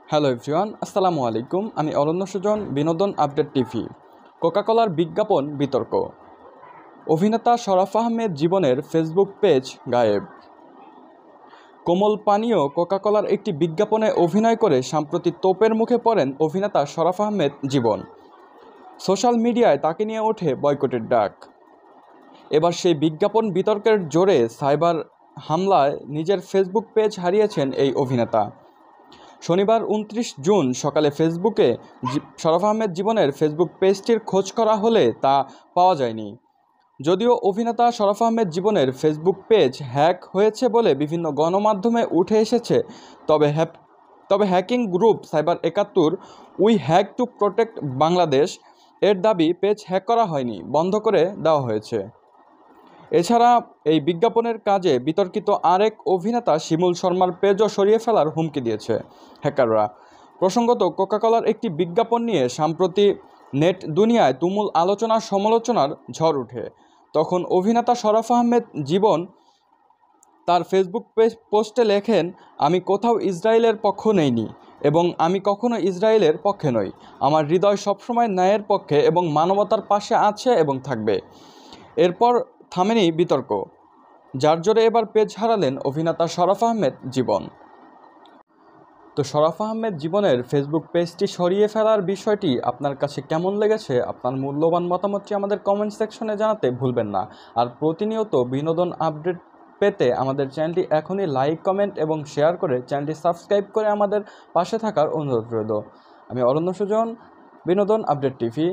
Hello everyone, আসসালামু আলাইকুম। আমি অরণ্য সুজন, বিনোদন আপডেট টিভি। কোকাকোলার বিজ্ঞাপন বিতর্ক। অভিনেতা শরাফ আহমেদ জীবনের ফেসবুক পেজ গায়েব। কোমল পানীয় কোকাকোলার একটি বিজ্ঞাপনে অভিনয় করে সাম্প্রতি তোপের মুখে পড়েন অভিনেতা শরাফ আহমেদ জীবন। সোশ্যাল মিডিয়ায় তাকে নিয়ে ওঠে বয়কটের ডাক। এবার সেই বিজ্ঞাপন বিতর্কের জোরে সাইবার হামলায় নিজের ফেসবুক পেজ হারিয়েছেন এই অভিনেতা। শনিবার 29 জুন সকালে ফেসবুকে শরাফ আহমেদ জীবনের ফেসবুক পেজটির খোঁজ করা হলে তা পাওয়া যায়নি। যদিও অভিনেতা শরাফ আহমেদ জীবনের ফেসবুক পেজ হ্যাক হয়েছে বলে বিভিন্ন গণমাধ্যমে উঠে এসেছে, তবে hacking group cyber ৭১ we hack to protect Bangladesh এর দাবি পেজ হ্যাক করা হয়নি, বন্ধ করে দেওয়া হয়েছে। এছাড়া এই বিজ্ঞাপনের কাজে বিতর্কিত আরেক অভিনেতা শিমুল শর্মার পেজও সরিয়ে ফেলার হুমকি দিয়েছে হ্যাকাররা। প্রসঙ্গত, কোকাকোলার একটি বিজ্ঞাপন নিয়ে সম্প্রতি নেট দুনিয়ায় তুমুল আলোচনা সমালোচনার ঝড় ওঠে। তখন অভিনেতা শরাফ আহমেদ জীবন তার ফেসবুক পোস্টে লেখেন, আমি কোথাও ইসরায়েলের পক্ষ নেইনি এবং আমি কখনো ইসরায়েলের পক্ষে নই। আমার হৃদয় সবসময় ন্যায়ের পক্ষে এবং মানবতার পাশে আছে এবং থাকবে। এরপর থামেনি বিতর্ক, যার জোরে এবার পেজ হারালেন অভিনেতা শরাফ আহমেদ জীবন। তো শরাফ আহমেদ জীবনের ফেসবুক পেজটি সরিয়ে ফেলার বিষয়টি আপনার কাছে কেমন লেগেছে? আপনার মূল্যবান মতামতটি আমাদের কমেন্ট সেকশনে জানাতে ভুলবেন না। আর প্রতিনিয়ত বিনোদন আপডেট পেতে আমাদের চ্যানেলটি এখনই লাইক, কমেন্ট এবং শেয়ার করে চ্যানেলটি সাবস্ক্রাইব করে আমাদের পাশে থাকার অনুরোধ রইল। আমি অরণ্য সুজন, বিনোদন আপডেট টিভি।